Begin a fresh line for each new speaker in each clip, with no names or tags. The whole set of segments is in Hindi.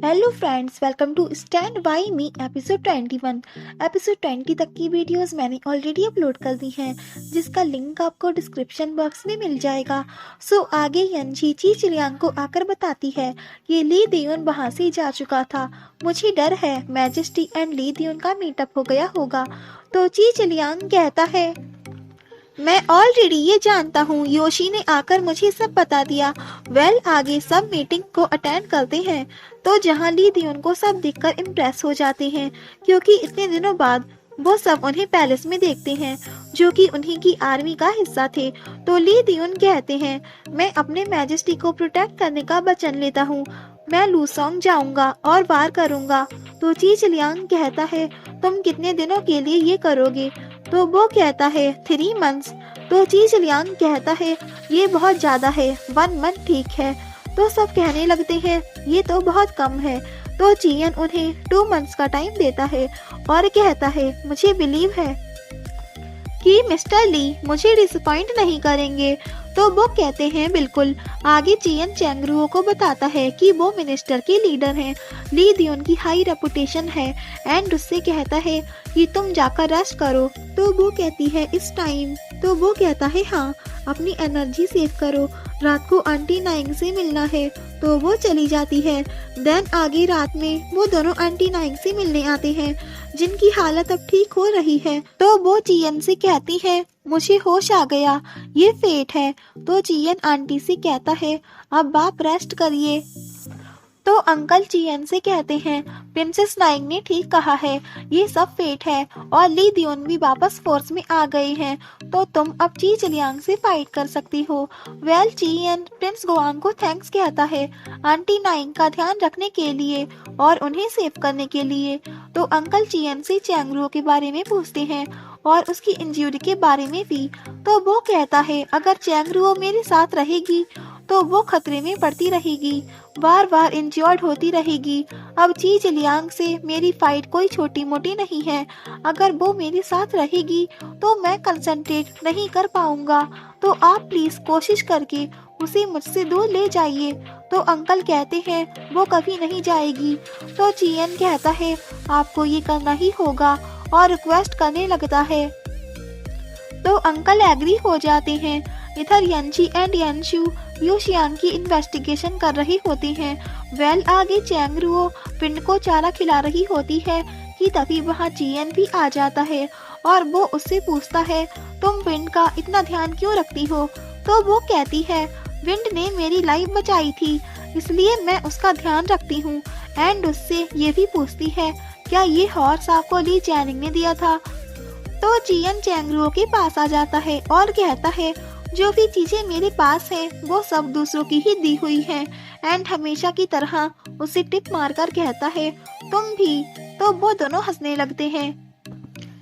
Hello friends, welcome to stand by me episode 21। Episode 20 तक की वीडियोस मैंने ऑलरेडी अपलोड कर दी हैं, जिसका लिंक आपको डिस्क्रिप्शन बॉक्स में मिल जाएगा। सो आगे यंजी ची चिलियांग को आकर बताती है कि ली दियोन वहाँ से जा चुका था। मुझे डर है मैजेस्टी एंड ली दियोन का मीटअप हो गया होगा। तो ची चिलियांग कहता है, मैं ऑलरेडी ये जानता हूँ, योशी ने आकर मुझे सब बता दिया। आगे सब मीटिंग को अटेंड करते हैं तो जहाँ ली दियोन को सब देखकर इम्प्रेस हो जाते हैं, क्योंकि इतने दिनों बाद वो सब उन्हें पैलेस में देखते हैं जो कि उन्हीं की आर्मी का हिस्सा थे। तो ली दियोन कहते हैं, मैं अपने मैजेस्टी को प्रोटेक्ट करने का वचन लेता हूँ। मैं लूसोंग जाऊंगा और वार करूंगा। तो ची चिलियांग कहता है, तुम कितने दिनों के लिए ये करोगे? तो वो कहता है 3 मंथ्स। तो ची चिलियांग कहता है, ये बहुत ज्यादा है, 1 मंथ ठीक है। तो सब कहने लगते हैं, ये तो बहुत कम है। तो चियन उन्हें 2 मंथ्स का टाइम देता है और कहता है, मुझे बिलीव है कि मिस्टर ली मुझे डिसअपॉइंट नहीं करेंगे। तो वो कहते हैं बिल्कुल। आगे चियन चैंगरुओ को बताता है कि वो मिनिस्टर के लीडर हैं, ली दियोन की हाई रेपुटेशन है, एंड उससे कहता है कि तुम जाकर रेस्ट करो। तो वो कहती है इस टाइम। तो वो कहता है, हाँ, अपनी एनर्जी सेव करो, रात को आंटी नाइंग से मिलना है। तो वो चली जाती है। देन आगे रात में वो दोनों आंटी नाइंग से मिलने आते हैं, जिनकी हालत अब ठीक हो रही है। तो वो चियन से कहती है, मुझे होश आ गया, ये फेट है। तो चियन आंटी से कहता है, अब आप रेस्ट करिए। तो अंकल चियन से कहते हैं, प्रिंसेस नाइंग ने ठीक कहा है, ये सब फेट है और ली दियोन भी वापस फोर्स में आ गए हैं, तो तुम अब ची चिलियांग से फाइट कर सकती हो। चियन प्रिंस गोआंग को थैंक्स कहता है आंटी नाइंग का ध्यान रखने के लिए और उन्हें सेव करने के लिए। तो अंकल चियन से चैंगरुओ के बारे में पूछते हैं और उसकी इंजरी के बारे में भी। तो वो कहता है, अगर चैंगरुओ मेरे साथ रहेगी तो वो खतरे में पड़ती रहेगी, बार बार इंजर्ड होती रहेगी। अब ची चिलियांग से मेरी फाइट कोई छोटी मोटी नहीं है, अगर वो मेरे साथ रहेगी तो मैं कंसंट्रेट नहीं कर पाऊंगा। तो आप प्लीज कोशिश करके उसे मुझसे दूर ले जाइए। तो अंकल कहते हैं, वो कभी नहीं जाएगी। तो चियन कहता है, आपको ये करना ही होगा और रिक्वेस्ट करने लगता है। तो अंकल एग्री हो जाते हैं। इधर यंची एंड यंशु यूशियांग की इन्वेस्टिगेशन कर रही होती हैं। आगे चैंगरुओ पिंड को चारा खिला रही होती है कि तभी वहाँ चियन भी आ जाता है और वो उससे पूछता है, तुम पिंड का इतना ध्यान क्यों रखती हो? तो वो कहती है, विंड ने मेरी लाइफ बचाई थी, इसलिए मैं उसका ध्यान रखती हूँ। एंड उससे ये भी पूछती है, क्या ये हॉर्स आपको ली चैनिंग ने दिया था? तो चियन चैंगरुओ के पास आ जाता है और कहता है, जो भी चीजें मेरे पास हैं वो सब दूसरों की ही दी हुई हैं। एंड हमेशा की तरह उसे टिप मारकर कहता है, तुम भी। तो वो दोनों हंसने लगते हैं।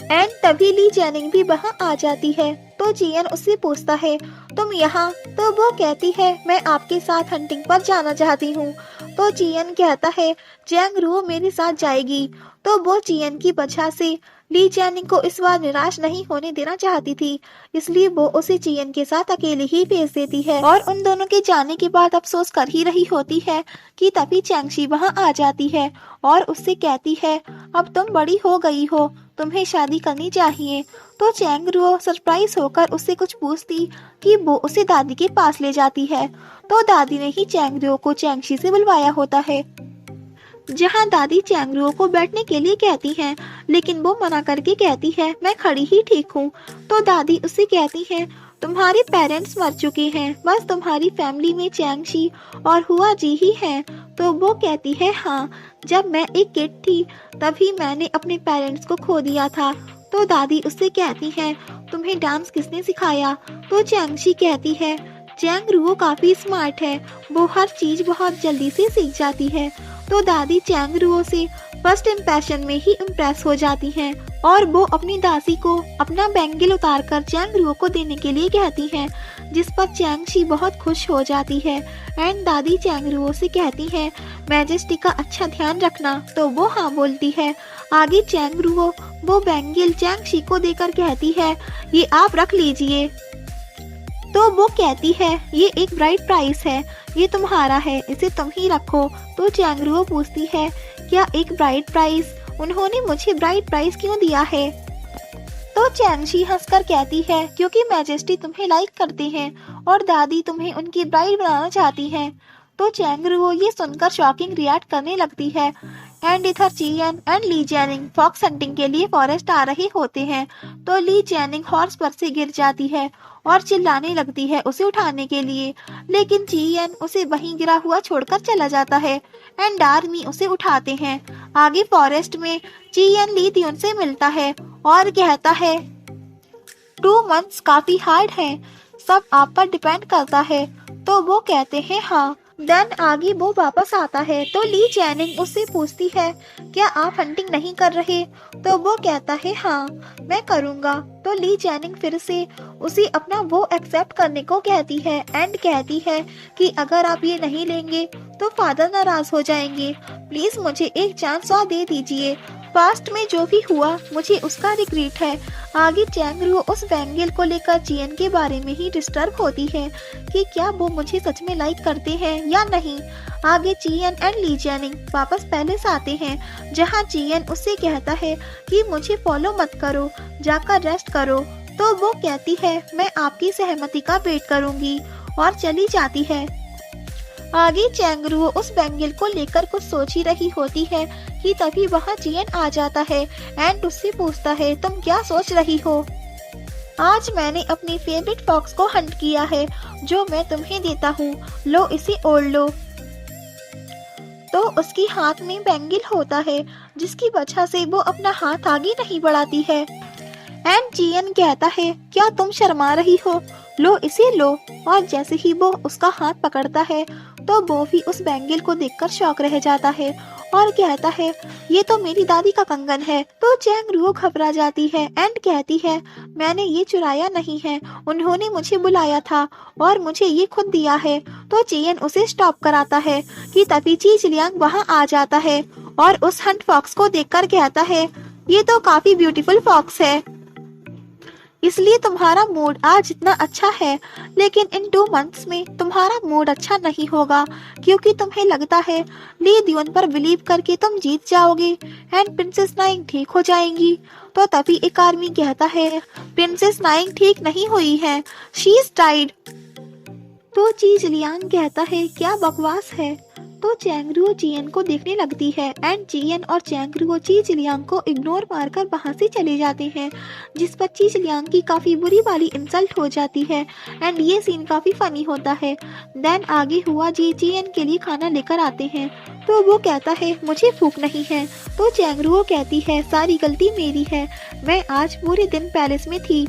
एंड तभी ली चैनिंग भी वहाँ आ जाती है। तो चियन उससे पूछता है, तुम यहाँ? तो वो कहती है, मैं आपके साथ हंटिंग पर जाना चाहती हूँ। तो चियन कहता है, चैंगरुओ मेरे साथ जाएगी। तो वो चियन की वजह से ली चैनिंग को इस बार निराश नहीं होने देना चाहती थी, इसलिए वो उसे चियन के साथ अकेले ही भेज देती है और उन दोनों के जाने के बाद अफसोस कर ही रही होती है कि तभी चैंगशी वहाँ आ जाती है और उससे कहती है, अब तुम बड़ी हो गई हो, तुम्हें शादी करनी चाहिए। तो चैंगरुओ सरप्राइज होकर उससे कुछ पूछती कि वो उसे दादी के पास ले जाती है। तो दादी ने ही चैंगरुओ को चैंगशी से बुलवाया होता है, जहाँ दादी चैंगरुओ को बैठने के लिए कहती हैं, लेकिन वो मना करके कहती है, मैं खड़ी ही ठीक हूँ। तो दादी उससे कहती है, तुम्हारे पेरेंट्स मर चुके हैं, बस तुम्हारी फैमिली में चैंगशी और हुआ जी ही हैं। तो वो कहती है, हाँ, जब मैं एक किड थी तभी मैंने अपने पेरेंट्स को खो दिया था। तो दादी उससे कहती है, तुम्हें डांस किसने सिखाया? तो चैंगशी कहती है, चैंगरुओ काफी स्मार्ट है, वो हर चीज बहुत जल्दी से सीख जाती है। तो दादी चैंगरुओ से फर्स्ट इम्प्रेशन में ही इम्प्रेस हो जाती हैं और वो अपनी दासी को अपना बैंगल उतार कर चैंगरुओ को देने के लिए कहती हैं, जिस पर चैंगशी बहुत खुश हो जाती है। एंड दादी चैंगरुओ से कहती है, मैजेस्टी का अच्छा ध्यान रखना। तो वो हाँ बोलती है। आगे चैंगरुओ वो बैंगल चैंगशी को देकर कहती है, ये आप रख लीजिए। तो वो कहती है, ये एक ब्राइट प्राइस है, ये तुम्हारा है, इसे तुम ही रखो। तो चैंगरुओ पूछती है, क्या एक ब्राइड प्राइस? उन्होंने मुझे ब्राइड प्राइस क्यों दिया है? तो चैंगशी हंसकर कहती है, क्योंकि मैजेस्टी तुम्हें लाइक करते हैं और दादी तुम्हें उनकी ब्राइड बनाना चाहती हैं। तो चैंगरुओ ये सुनकर शॉकिंग रिएक्ट करने लगती है। एंड इधर चियन एंड ली जैनिंग फॉक्स हंटिंग के लिए फॉरेस्ट आ रहे होते हैं। तो ली जैनिंग हॉर्स पर से गिर जाती है और चिल्लाने लगती है उसे उठाने के लिए, लेकिन चियन उसे वहीं गिरा हुआ छोड़कर चला जाता है एंड आर्मी उसे उठाते हैं। आगे फॉरेस्ट में चियन ली त्यून से मिलता है और कहता है, 2 मंथ्स काफी हार्ड हैं, सब आप पर डिपेंड करता है। तो वो कहते हैं हाँ। देन आगे वो वापस आता है तो ली जैनिंग उससे पूछती है, क्या आप हंटिंग नहीं कर रहे? तो वो कहता है हाँ मैं करूँगा। तो ली जैनिंग फिर से उसे अपना वो एक्सेप्ट करने को कहती है एंड कहती है कि अगर आप ये नहीं लेंगे तो फादर नाराज हो जाएंगे, प्लीज मुझे एक चांस और दे दीजिए। पास्ट में जो भी हुआ मुझे उसका रिग्रेट है। आगे चैंगरुओ उस बैंगल को लेकर चियन के बारे में ही डिस्टर्ब होती है कि क्या वो मुझे सच में लाइक करते हैं या नहीं। आगे चियन एंड ली जैनिंग वापस पैलेस आते हैं जहां चियन उससे कहता है कि मुझे फॉलो मत करो, जाकर रेस्ट करो। तो वो कहती है मैं आपकी सहमति का वेट करूंगी और चली जाती है। आगे चैंगरुओ उस बैंगल को लेकर कुछ सोच ही रही होती है कि तभी वहाँ चियन आ जाता है एंड उससे पूछता है, तुम क्या सोच रही हो? आज मैंने अपनी फेवरेट फॉक्स को हंट किया है जो मैं तुम्हें देता हूँ, लो इसे ओढ़ लो। तो उसकी हाथ में बैंगल होता है जिसकी वजह से वो अपना हाथ आगे नहीं बढ़ाती है एंड चियन कहता है, क्या तुम शर्मा रही हो, लो इसे लो। और जैसे ही वो उसका हाथ पकड़ता है तो वो भी उस बैंगल को देखकर शॉक रह जाता है और कहता है, ये तो मेरी दादी का कंगन है। तो चैंगरुओ घबरा जाती है एंड कहती है, मैंने ये चुराया नहीं है, उन्होंने मुझे बुलाया था और मुझे ये खुद दिया है। तो चियन उसे स्टॉप कराता है कि तभी ची चिलियांग वहाँ आ जाता है और उस हंट फॉक्स को देखकर कहता है, ये तो काफी ब्यूटीफुल फॉक्स है, इसलिए तुम्हारा मूड आज इतना अच्छा है, लेकिन इन 2 मंथ्स में तुम्हारा मूड अच्छा नहीं होगा क्योंकि तुम्हें लगता है ली दियोन पर बिलीव करके तुम जीत जाओगे एंड प्रिंसेस नाइंग ठीक हो जाएंगी। तो तभी एक आदमी कहता है, प्रिंसेस नाइंग ठीक नहीं हुई है, शी इज डाइड। तो ची जिलियांग कहता है, क्या बकवास है। तो चैंगरुओ चियन को देखने लगती है एंड चियन और चैंगरुओ ची जिलियांग को इग्नोर मारकर वहां से चले जाते हैं, जिस पर ची जिलियांग की काफी बुरी वाली इंसल्ट हो जाती है एंड ये सीन काफी फनी होता है। देन आगे हुआ जी चियन के लिए खाना लेकर आते हैं तो वो कहता है, मुझे भूख नहीं है। तो चैंगरुओ कहती है, सारी गलती मेरी है, मैं आज पूरे दिन पैलेस में थी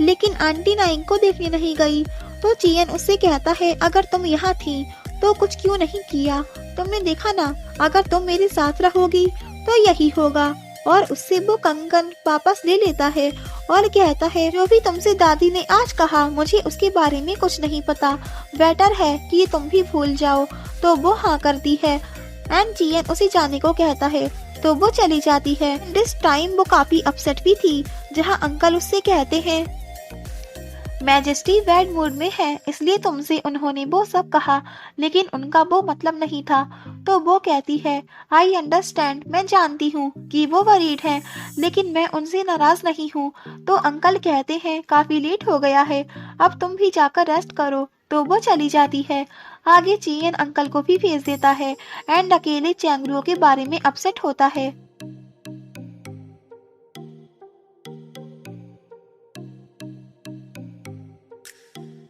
लेकिन आंटी नाइंग को देखने नहीं गई। तो चियन उससे कहता है, अगर तुम यहाँ थी तो कुछ क्यों नहीं किया, तुमने देखा ना, अगर तुम मेरे साथ रहोगी तो यही होगा। और उससे वो कंगन वापस ले लेता है और कहता है, जो भी तुमसे दादी ने आज कहा मुझे उसके बारे में कुछ नहीं पता, बेटर है कि ये तुम भी भूल जाओ। तो वो हाँ करती है एंड चियन उसे जाने को कहता है तो वो चली जाती है। दिस टाइम वो काफी अपसेट भी थी, जहाँ अंकल उससे कहते हैं, मैजेस्टी बैड मूड में है इसलिए तुमसे उन्होंने वो सब कहा, लेकिन उनका वो मतलब नहीं था। तो वो कहती है, आई अंडरस्टैंड, मैं जानती हूँ कि वो वरीड हैं, लेकिन मैं उनसे नाराज नहीं हूँ। तो अंकल कहते हैं, काफी लेट हो गया है, अब तुम भी जाकर रेस्ट करो। तो वो चली जाती है। आगे चियन अंकल को भी भेज देता है एंड अकेले चैंगरुओ के बारे में अपसेट होता है।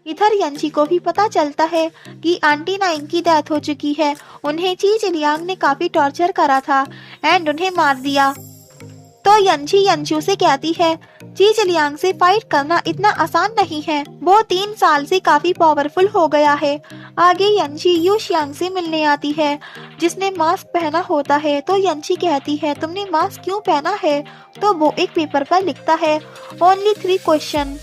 इधर यंची को भी पता चलता है कि आंटी नाइंग की डेथ हो चुकी है, उन्हें ची जिलियांग ने काफी टॉर्चर करा था एंड उन्हें मार दिया। तो यंची यंचू से कहती है, ची जिलियांग से फाइट करना इतना आसान नहीं है, वो 3 साल से काफी पावरफुल हो गया है। आगे यंची यू शियांग से मिलने आती है जिसने मास्क पहना होता है। तो यंची कहती है, तुमने मास्क क्यों पहना है? तो वो एक पेपर पर लिखता है, ओनली 3 क्वेश्चन।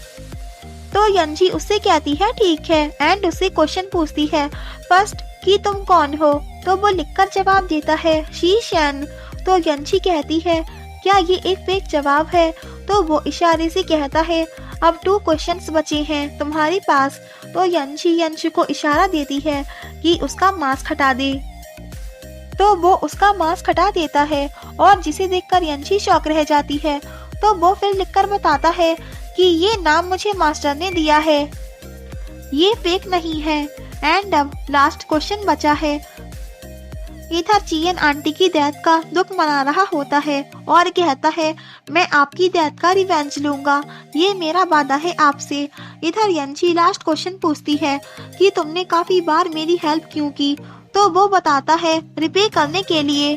तो यंची उससे कहती है ठीक है एंड उससे क्वेश्चन पूछती है, फर्स्ट कि तुम कौन हो? तो वो लिखकर जवाब देता है, शी शैन। तो यंची कहती है, क्या ये एक फेक जवाब है? तो वो इशारे से कहता है, अब 2 क्वेश्चंस बचे हैं तुम्हारे पास। तो यंशी को इशारा देती है कि उसका मास्क हटा दे। तो वो उसका मास्क हटा देता है और जिसे देखकर यंशी शॉक रह जाती है। तो वो फिर लिखकर बताता है कि ये नाम मुझे मास्टर ने दिया है, ये फेक नहीं है। एंड अब लास्ट क्वेश्चन बचा है। इधर चियन आंटी की डेथ का दुख मना रहा होता है और कहता है मैं आपकी डेथ का रिवेंज लूंगा, ये मेरा वादा है आपसे। इधर यंशी लास्ट क्वेश्चन पूछती है कि तुमने काफी बार मेरी हेल्प क्यों की। तो वो बताता है रिपे करने के लिए,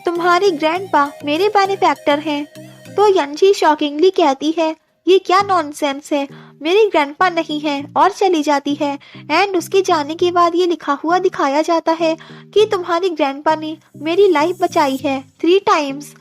तुम्हारे ग्रैंडपा मेरे बेनिफैक्टर हैं। तो यंशी शॉकिंगली कहती है ये क्या नॉनसेंस है, मेरी ग्रैंडपा नहीं है, और चली जाती है। एंड उसके जाने के बाद ये लिखा हुआ दिखाया जाता है कि तुम्हारी ग्रैंडपा ने मेरी लाइफ बचाई है 3 टाइम्स।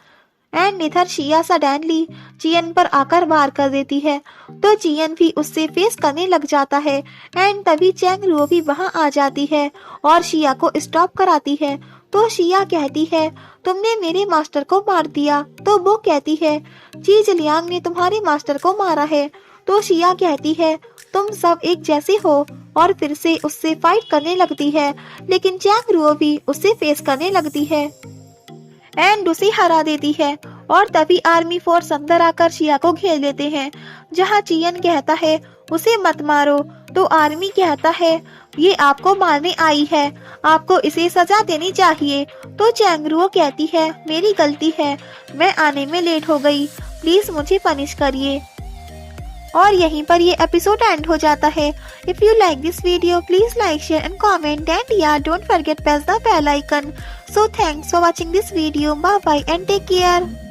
एंड इधर शिया सडनली चियन पर आकर वार कर देती है। तो चियन भी उससे फेस करने लग जाता है। एंड तभी चैंग रुओ भी वहां आ जाती है और शिया को स्टॉप कराती है। तो शिया कहती है तुमने मेरे मास्टर को मार दिया। तो वो कहती है जी जिलियांग ने तुम्हारे मास्टर को मारा है। तो शिया कहती है तुम सब एक जैसे हो, और फिर से उससे फाइट करने लगती है। लेकिन चैंग रुओ भी उससे फेस करने लगती है एंड उसे हरा देती है। और तभी आर्मी फोर्स अंदर आकर शिया को घेर लेते हैं, जहां चियन कहता है उसे मत मारो। तो आर्मी कहता है ये आपको मारने आई है, आपको इसे सजा देनी चाहिए। तो चैंग रुओ कहती है मेरी गलती है, मैं आने में लेट हो गई, प्लीज मुझे पनिश करिए। और यहीं पर ये एपिसोड एंड हो जाता है। If you like this video please like share and comment and या don't forget press the bell icon. So thanks for watching this video, bye bye and take care.